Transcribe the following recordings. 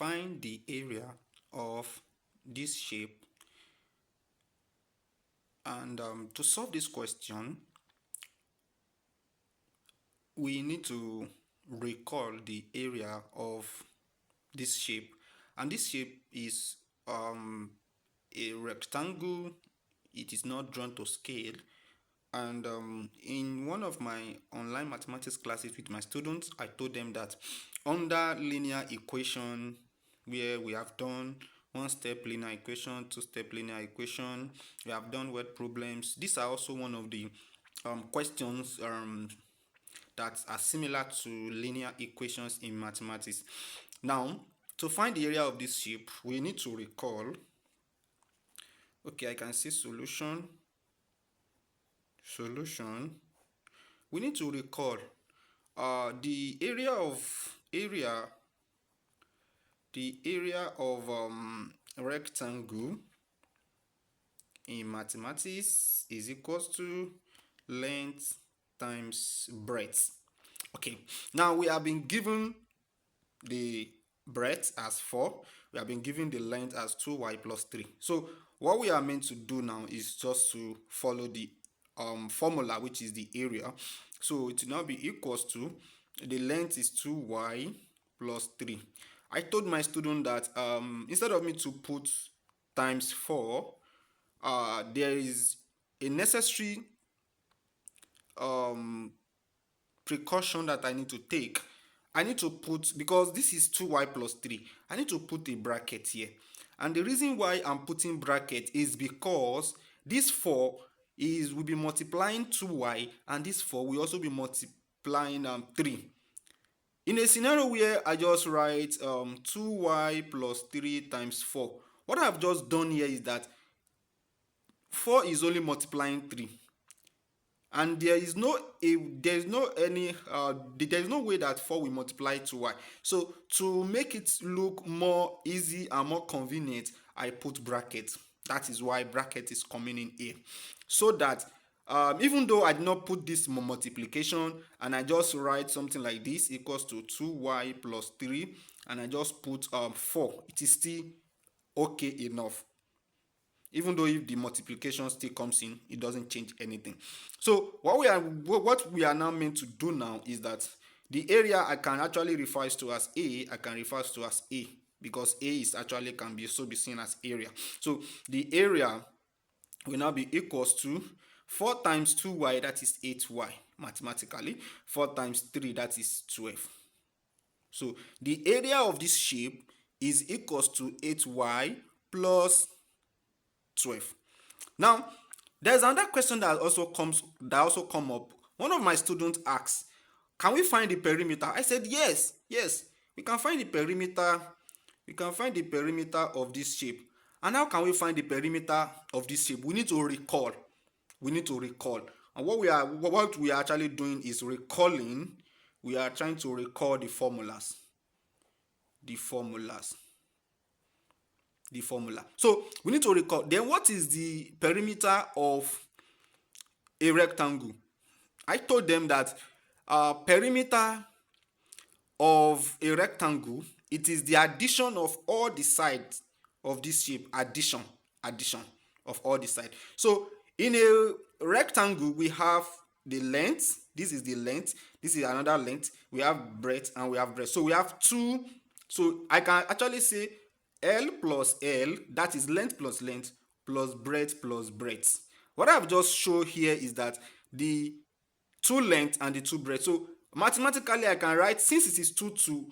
find the area of this shape. And to solve this question, we need to recall the area of this shape. And this shape is a rectangle. It is not drawn to scale. And in one of my online mathematics classes with my students, I told them that under linear equation, where we have done one-step linear equation, two-step linear equation, we have done word problems. These are also one of the questions that are similar to linear equations in mathematics. Now, to find the area of this shape, we need to recall. Okay, I can see solution. We need to recall the area of rectangle in mathematics is equals to length times breadth. Okay, now we have been given the breadth as 4, we have been given the length as 2y plus 3. So what we are meant to do now is just to follow the formula, which is the area. So it will now be equals to, the length is 2y plus 3. I told my student that instead of me to put times 4, there is a necessary precaution that I need to take. I need to put, because this is 2y plus 3, I need to put a bracket here. And the reason why I'm putting bracket is because this 4 will be multiplying 2y, and this 4 will also be multiplying 3. In a scenario where I just write 2y plus 3 times 4, what I've just done here is that 4 is only multiplying 3. And there is no way that 4 will multiply 2y. So to make it look more easy and more convenient, I put bracket. That is why bracket is coming in here. So that even though I did not put this multiplication, and I just write something like this equals to 2y plus 3, and I just put 4, it is still okay enough. Even though if the multiplication still comes in, it doesn't change anything. So what we are now meant to do now is that the area I can actually refer to as A, I can refer to as A, because A is actually can be seen as area. So the area will now be equals to 4 times 2y, that is 8y mathematically. 4 times 3, that is 12. So the area of this shape is equals to 8y plus 12. Now, there's another question that also come up. One of my students asked, can we find the perimeter? I said yes, we can find the perimeter. We can find the perimeter of this shape. And how can we find the perimeter of this shape? We need to recall. And what we are actually doing is recalling. We are trying to recall the formulas. So we need to recall. Then what is the perimeter of a rectangle? I told them that perimeter of a rectangle, it is the addition of all the sides of this shape. Addition of all the sides. So in a rectangle, we have the length. This is the length. This is another length. We have breadth and we have breadth. So we have two. So I can actually say L plus L, that is length plus breadth plus breadth. What I've just shown here is that the two length and the two breadth. So mathematically, I can write, since it is 2,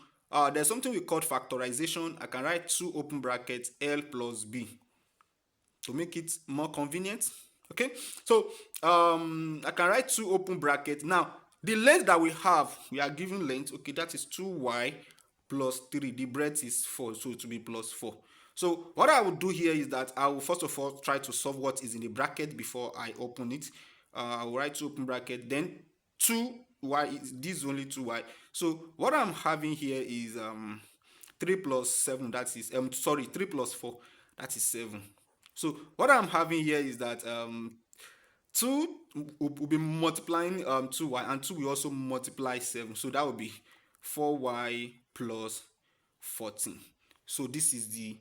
there's something we call factorization. I can write 2 open brackets L plus B to make it more convenient. Okay, so I can write 2 open brackets. Now the length that we are given length. Okay, that is 2y plus 3. The breadth is 4, so it will be plus 4. So what I will do here is that I will first of all try to solve what is in the bracket before I open it. I will write 2 open bracket, then 2y, this is only 2y. So what I'm having here is 3 plus 7, that is 3 plus 4, that is 7. So what I'm having here is that 2 will be multiplying 2y, and 2 will also multiply 7. So that will be 4y plus 14. So this is the